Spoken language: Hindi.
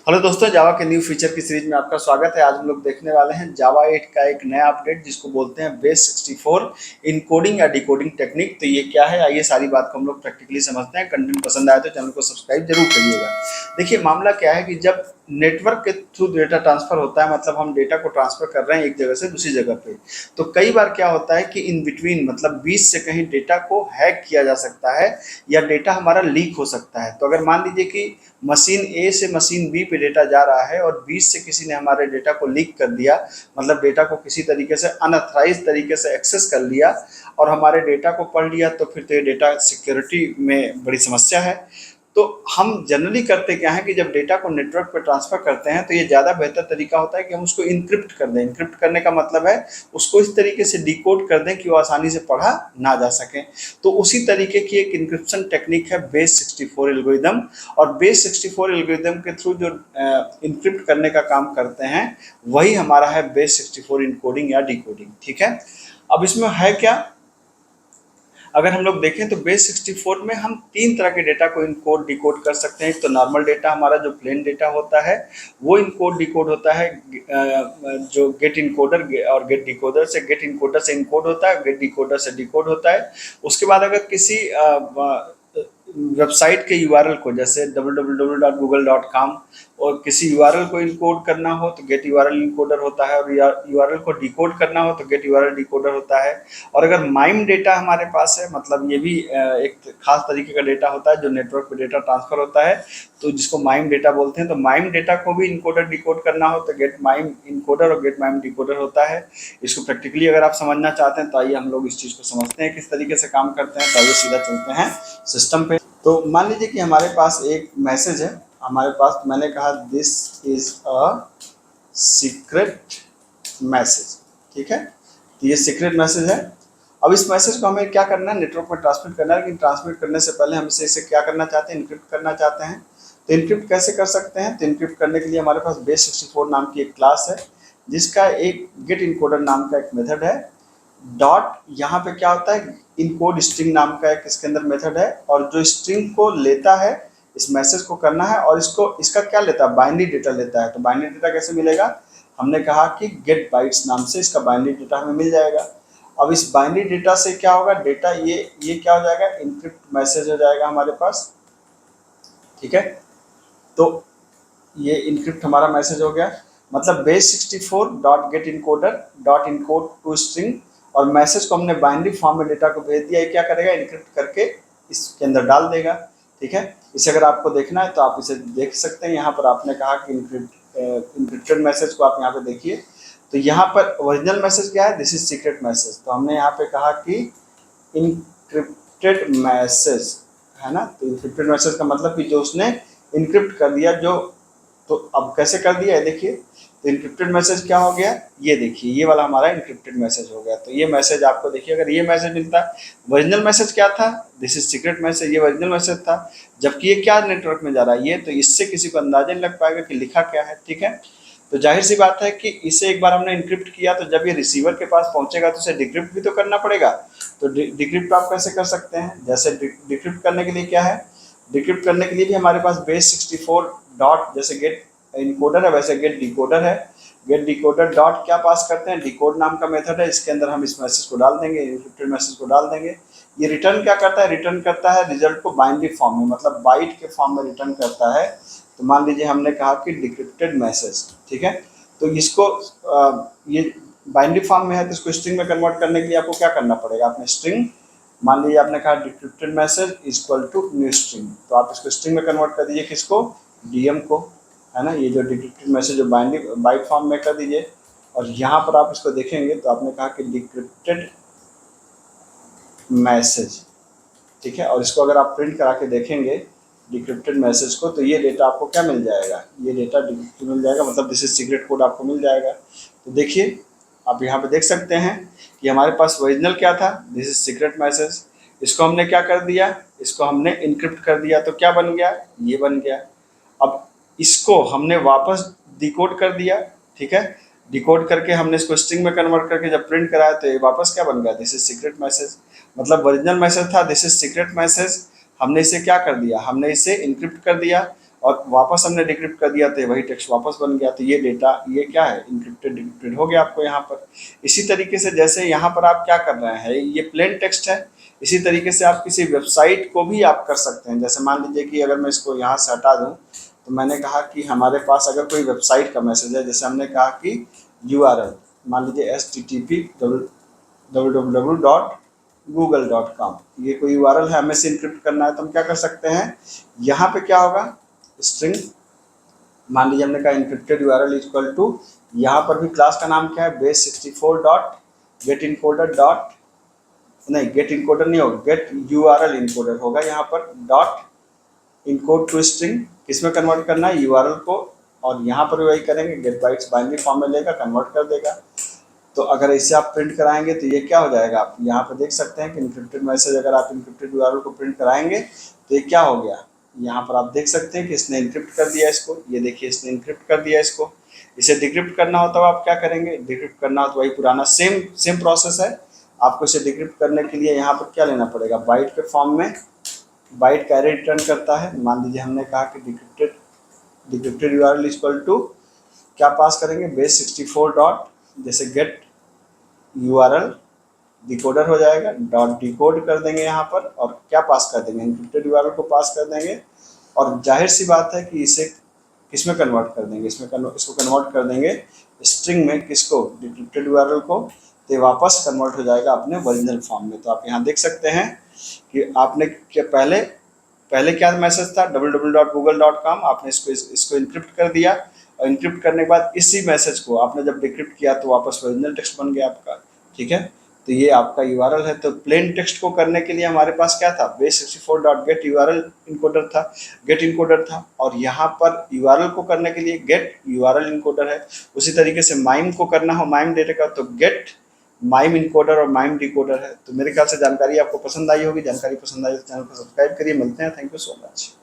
हेलो दोस्तों, जावा के न्यू फीचर की सीरीज में आपका स्वागत है। आज हम लोग देखने वाले हैं जावा 8 का एक नया अपडेट जिसको बोलते हैं बेस 64 इनकोडिंग या डिकोडिंग टेक्निक। तो ये क्या है, आइए सारी बात को हम लोग प्रैक्टिकली समझते हैं। कंटेंट पसंद आए तो चैनल को सब्सक्राइब जरूर करिएगा। देखिए, मामला क्या है कि जब नेटवर्क के थ्रू डेटा ट्रांसफर होता है, मतलब हम डेटा को ट्रांसफर कर रहे हैं एक जगह से दूसरी जगह पे, तो कई बार क्या होता है कि इन बिटवीन मतलब बीच से कहीं डेटा को हैक किया जा सकता है या डेटा हमारा लीक हो सकता है। तो अगर मान लीजिए कि मशीन ए से मशीन बी पे डेटा जा रहा है और बीच से किसी ने हमारे डेटा को लीक कर दिया, मतलब डेटा को किसी तरीके से अनऑथराइज तरीके से एक्सेस कर लिया और हमारे डेटा को पढ़ लिया, तो फिर तो ये डेटा सिक्योरिटी में बड़ी समस्या है। तो हम जनरली करते क्या है कि जब डेटा को नेटवर्क पर ट्रांसफर करते हैं तो ये ज़्यादा बेहतर तरीका होता है कि हम उसको इनक्रिप्ट कर दें। इनक्रिप्ट करने का मतलब है उसको इस तरीके से डिकोड कर दें कि वो आसानी से पढ़ा ना जा सके। तो उसी तरीके की एक इनक्रिप्शन टेक्निक है बेस 64 एल्गोरिदम। और बेस 64 एल्गोरिदम के थ्रू जो इनक्रिप्ट करने का काम करते हैं वही हमारा है बेस 64 इनकोडिंग या डिकोडिंग। ठीक है, अब इसमें है क्या, अगर हम लोग देखें तो बेस 64 में हम तीन तरह के डेटा को इनकोड डिकोड कर सकते हैं। तो नॉर्मल डेटा, हमारा जो प्लेन डेटा होता है वो इनकोड डिकोड होता है, जो गेट इनकोडर और गेट डिकोडर से, गेट इनकोडर से इनकोड होता है, गेट डिकोडर से डिकोड होता है। उसके बाद अगर किसी वेबसाइट के यूआरएल को, जैसे www.google.com, और किसी यूआरएल को इनकोड करना हो तो गेट यूआरएल इनकोडर होता है, और यूआरएल को डिकोड करना हो तो गेट यूआरएल डिकोडर होता है। और अगर माइम डेटा हमारे पास है, मतलब ये भी एक खास तरीके का डेटा होता है जो नेटवर्क पे डेटा ट्रांसफर होता है, तो जिसको माइम डेटा बोलते हैं। तो माइम डेटा को भी इनकोडर डिकोड करना हो तो गेट माइम इनकोडर और गेट माइम डिकोडर होता है। इसको प्रैक्टिकली अगर आप समझना चाहते हैं तो आइए हम लोग इस चीज़ को समझते हैं किस तरीके से काम करते हैं। तो आइए सीधा चलते हैं सिस्टम पे। तो मान लीजिए कि हमारे पास एक मैसेज है, हमारे पास, मैंने कहा this is a secret message. ठीक है, तो ये सीक्रेट मैसेज है। अब इस मैसेज को हमें क्या करना है, नेटवर्क में ट्रांसमिट करना है। लेकिन ट्रांसमिट करने से पहले हम इसे क्या करना चाहते हैं, इनक्रिप्ट करना चाहते हैं। तो इनक्रिप्ट कैसे कर सकते हैं, तो इनक्रिप्ट करने के लिए हमारे पास बेस 64 नाम की एक क्लास है जिसका एक गेट इनकोडर नाम का एक मेथड है। डॉट, यहाँ पे क्या होता है, इनकोड स्ट्रिंग नाम का एक इसके अंदर मेथड है, और जो स्ट्रिंग को लेता है, इस मैसेज को करना है, और इसका क्या लेता है, बाइनरी डेटा लेता है। तो बाइनरी डेटा कैसे मिलेगा, हमने कहा कि गेट बाइट्स नाम से इसका बाइनरी डेटा हमें मिल जाएगा। अब इस बाइनरी डेटा से क्या होगा, डेटा ये क्या हो जाएगा, इनक्रिप्ट मैसेज हो जाएगा हमारे पास। ठीक है, तो ये इनक्रिप्ट हमारा मैसेज हो गया। मतलब base 64 dot get encoder dot encode to string, और मैसेज को हमने बाइनरी फॉर्म में डेटा को भेज दिया। ये क्या करेगा, इनक्रिप्ट करके इसके अंदर डाल देगा। ठीक है, इसे अगर आपको देखना है तो आप इसे देख सकते हैं। यहाँ पर आपने कहा कि इनक्रिप्टेड मैसेज को आप यहाँ पे देखिए। तो यहाँ पर ओरिजिनल मैसेज क्या है, दिस इज सीक्रेट मैसेज। तो हमने यहाँ पे कहा कि इनक्रिप्टेड मैसेज है ना। तो इनक्रिप्टेड मैसेज का मतलब कि जो उसने इनक्रिप्ट कर दिया, जो, तो अब कैसे कर दिया है देखिए। तो इनक्रिप्टेड मैसेज क्या हो गया, ये देखिए, ये वाला हमारा इनक्रिप्टेड मैसेज हो गया। तो ये मैसेज आपको देखिए, अगर ये मैसेज मिलता, ओरिजिनल मैसेज क्या था, दिस इज सीक्रेट मैसेज, ये ओरिजिनल मैसेज था। जबकि ये क्या नेटवर्क में जा रहा है, ये, तो इससे किसी को अंदाजा नहीं लग पाएगा कि लिखा क्या है। ठीक है, तो जाहिर सी बात है कि इसे एक बार हमने इनक्रिप्ट किया, तो जब ये रिसीवर के पास पहुंचेगा तो इसे डिक्रिप्ट भी तो करना पड़ेगा। तो डिक्रिप्ट आप कैसे कर सकते हैं, जैसे डिक्रिप्ट करने के लिए क्या है, डिक्रिप्ट करने के लिए भी हमारे पास बेस 64 डॉट, जैसे गेट इनकोडर है वैसे गेट डिकोडर है। गेट डिकोडर डॉट क्या पास करते हैं, डिकोड नाम का मेथड है, इसके अंदर हम इस मैसेज को डाल देंगे, इनक्रिप्टेड मैसेज को डाल देंगे। ये रिटर्न क्या करता है, रिटर्न करता है रिजल्ट को बाइनरी फॉर्म में, मतलब बाइट के फॉर्म में रिटर्न करता है। तो मान लीजिए हमने कहा कि डिक्रिप्टेड मैसेज। ठीक है, तो इसको ये बाइनरी फॉर्म में है, तो इसको स्ट्रिंग में कन्वर्ट करने के लिए आपको क्या करना पड़ेगा, आपने स्ट्रिंग, मान लीजिए आपने कहा decrypted message equal to new string, तो आप इसको स्ट्रिंग में कन्वर्ट कर दीजिए, किसको, डीएम को, है ना। ये जो डिक्रिप्टेड मैसेज जो बाइनरी बाइट फॉर्म में कर दीजिए। और यहाँ पर आप इसको देखेंगे तो आपने कहा कि डिक्रिप्टेड मैसेज। ठीक है, और इसको अगर आप प्रिंट करा के देखेंगे डिक्रिप्टेड मैसेज को, तो ये डेटा आपको क्या मिल जाएगा, ये डेटा डिक्रिप्टेड मिल जाएगा, मतलब दिस इज सीक्रेट कोड आपको मिल जाएगा। तो देखिए, आप यहाँ पे देख सकते हैं कि हमारे पास ओरिजिनल क्या था, दिस इज सीक्रेट मैसेज। इसको हमने क्या कर दिया, इसको हमने इनक्रिप्ट कर दिया, तो क्या बन गया, ये बन गया। अब इसको हमने वापस डिकोड कर दिया। ठीक है, डिकोड करके हमने इसको स्ट्रिंग में कन्वर्ट करके जब प्रिंट कराया तो ये वापस क्या बन गया, दिस इज सीक्रेट मैसेज। मतलब ओरिजिनल मैसेज था दिस इज सीक्रेट मैसेज, हमने इसे क्या कर दिया, हमने इसे इनक्रिप्ट कर दिया, और वापस हमने डिक्रिप्ट कर दिया तो वही टेक्स्ट वापस बन गया। तो ये डेटा ये क्या है, इंक्रिप्टेड डिक्रिप्टेड हो गया आपको यहाँ पर। इसी तरीके से जैसे यहाँ पर आप क्या कर रहे हैं, ये प्लेन टेक्स्ट है, इसी तरीके से आप किसी वेबसाइट को भी आप कर सकते हैं। जैसे मान लीजिए कि अगर मैं इसको यहाँ से हटा दूँ, तो मैंने कहा कि हमारे पास अगर कोई वेबसाइट का मैसेज है, जैसे हमने कहा कि URL मान लीजिए http://google.com, ये कोई URL है, हमें से इनक्रिप्ट करना है, तो हम क्या कर सकते हैं, यहाँ पे क्या होगा, स्ट्रिंग मान लीजिए हमने कहा इनक्रिप्टेड URL इक्वल टू, यहाँ पर भी क्लास का नाम क्या है, base64 dot get encoder dot, नहीं गेट इनकोडर नहीं होगा, गेट URL इनकोडर होगा यहाँ पर, डॉट इनकोड टू स्ट्रिंग, किसमें कन्वर्ट करना है, URL को, और यहाँ पर वही करेंगे, गेट बाइट्स बाइनरी फॉर्म में लेगा, कन्वर्ट कर देगा। तो अगर इसे आप प्रिंट कराएंगे तो ये क्या हो जाएगा, आप यहाँ पर देख सकते हैं कि इनक्रिप्टेड मैसेज, अगर आप इनक्रिप्टेड URL को प्रिंट कराएंगे तो ये क्या हो गया, यहाँ पर आप देख सकते हैं कि इसने इनक्रिप्ट कर दिया इसको, ये देखिए इसने इनक्रिप्ट कर दिया इसको। इसे डिक्रिप्ट करना हो तो आप क्या करेंगे, डिक्रिप्ट करना हो तो वही पुराना सेम प्रोसेस है। आपको इसे डिक्रिप्ट करने के लिए यहाँ पर क्या लेना पड़ेगा, बाइट के फॉर्म में बाइट का एरे रिटर्न करता है। मान लीजिए हमने कहा कि डिक्रिप्टेड URL इक्वल टू क्या पास करेंगे, base64 डॉट, जैसे गेट URL डिकोडर हो जाएगा, डॉट डिकोड कर देंगे यहाँ पर, और क्या पास कर देंगे, इनक्रिप्टेड URL को पास कर देंगे। और जाहिर सी बात है कि इसे किसमें कन्वर्ट कर देंगे, इसको कन्वर्ट कर देंगे स्ट्रिंग में, किसको, डिक्रिप्टेड URL को, तो वापस कन्वर्ट हो जाएगा अपने ओरिजिनल फॉर्म में। तो आप यहाँ देख सकते हैं कि आपने क्या पहले क्या मैसेज था, www.google.com, आपने इसको इनक्रिप्ट कर दिया, और इनक्रिप्ट करने के बाद इसी मैसेज को आपने जब डिक्रिप्ट किया तो वापस ओरिजिनल टेक्स्ट बन गया आपका, ठीक है। तो ये आपका URL है। तो प्लेन टेक्स्ट को करने के लिए हमारे पास क्या था, base64 dot gate URL encoder था, गेट इनकोडर था, और यहाँ पर URL को करने के लिए गेट URL इनकोडर है। उसी तरीके से माइम को करना हो, माइम डेटा का, तो गेट माइम इनकोडर और माइम डिकोडर है। तो मेरे ख्याल से जानकारी आपको पसंद आई होगी। जानकारी पसंद आई तो चैनल को सब्सक्राइब करिए। मिलते हैं, थैंक यू सो मच।